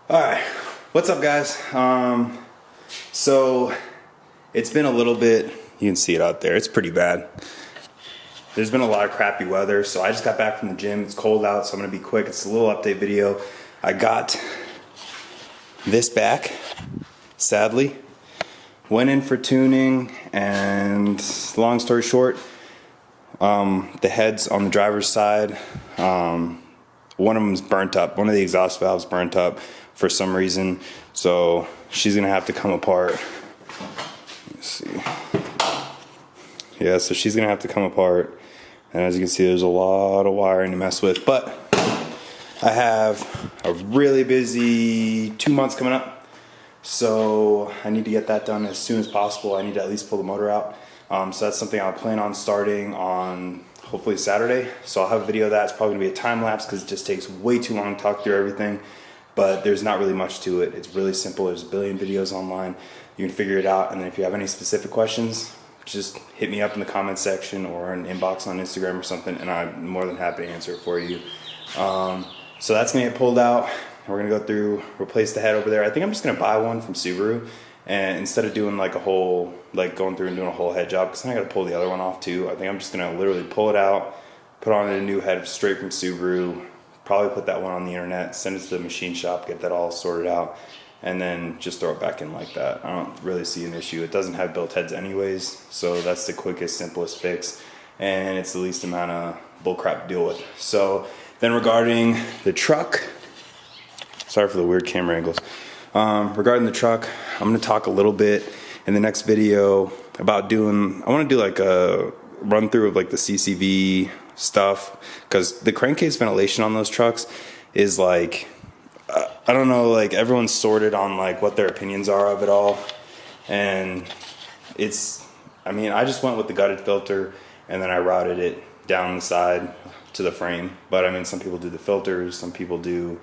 Alright, what's up guys? So it's been a little bit, you can see it out there, it's pretty bad. There's been a lot of crappy weather, so I just got back from the gym. It's cold out, so I'm gonna be quick. It's a little update video. I got this back, sadly. Went in for tuning, and long story short, the heads on the driver's side, one of them's burnt up. One of the exhaust valves burnt up for some reason, so she's gonna have to come apart. Let's see. Yeah, so she's gonna have to come apart, and as you can see, there's a lot of wiring to mess with. But I have a really busy 2 months coming up, so I need to get that done as soon as possible. I need to at least pull the motor out. So that's something I'll plan on starting on hopefully Saturday. So I'll have a video of that. It's probably gonna be a time lapse because it just takes way too long to talk through everything. But there's not really much to it. It's really simple. There's a billion videos online. You can figure it out. And then if you have any specific questions, just hit me up in the comment section or an inbox on Instagram or something, and I'm more than happy to answer it for you. So that's gonna get pulled out. We're gonna go through, replace the head over there. I think I'm just gonna buy one from Subaru, and instead of doing like a whole, like going through and doing a whole head job, because then I gotta pull the other one off too. I think I'm just gonna literally pull it out, put on a new head straight from Subaru, probably put that one on the internet, send it to the machine shop, get that all sorted out, and then just throw it back in like that. I don't really see an issue. It doesn't have built heads anyways, so that's the quickest, simplest fix, and it's the least amount of bullcrap to deal with. So then regarding the truck, sorry for the weird camera angles. Regarding the truck, I'm gonna talk a little bit in the next video about I wanna do like a run through of like the CCV stuff, because the crankcase ventilation on those trucks is like, I don't know, like everyone's sorted on like what their opinions are of it all, and I just went with the gutted filter and then I routed it down the side to the frame. But I mean, some people do the filters, some people do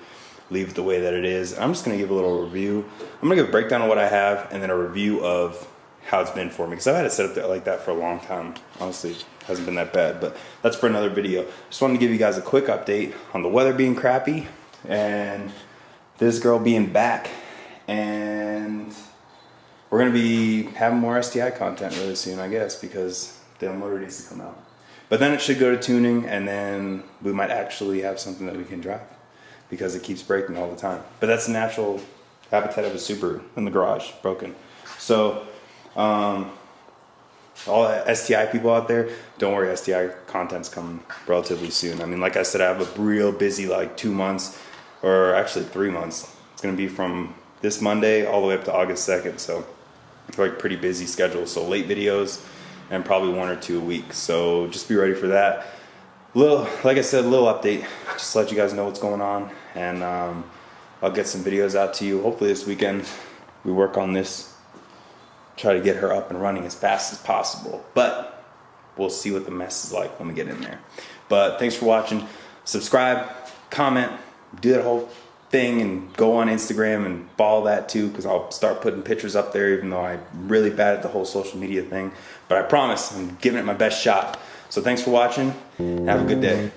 leave it the way that it is. I'm just gonna give a little review. I'm gonna give a breakdown of what I have and then a review of how it's been for me, because I've had it set up there like that for a long time. Honestly, it hasn't been that bad, but that's for another video. Just wanted to give you guys a quick update on the weather being crappy and this girl being back, and we're gonna be having more STI content really soon, I guess, because the motor needs to come out. But then it should go to tuning, and then we might actually have something that we can drive, because it keeps breaking all the time. But that's the natural habitat of a Subaru, in the garage, broken. So all the STI people out there, don't worry, STI content's coming relatively soon. I mean, like I said, I have a real busy like 2 months, or actually 3 months. It's gonna be from this Monday all the way up to August 2nd, so it's like pretty busy schedule. So late videos and probably 1 or 2 a week. So just be ready for that. Like I said, a little update, just to let you guys know what's going on, and I'll get some videos out to you. Hopefully this weekend we work on this, try to get her up and running as fast as possible. But we'll see what the mess is like when we get in there. But thanks for watching. Subscribe, comment, do that whole thing, and go on Instagram and follow that too, because I'll start putting pictures up there, even though I'm really bad at the whole social media thing. But I promise I'm giving it my best shot. So thanks for watching. Have a good day.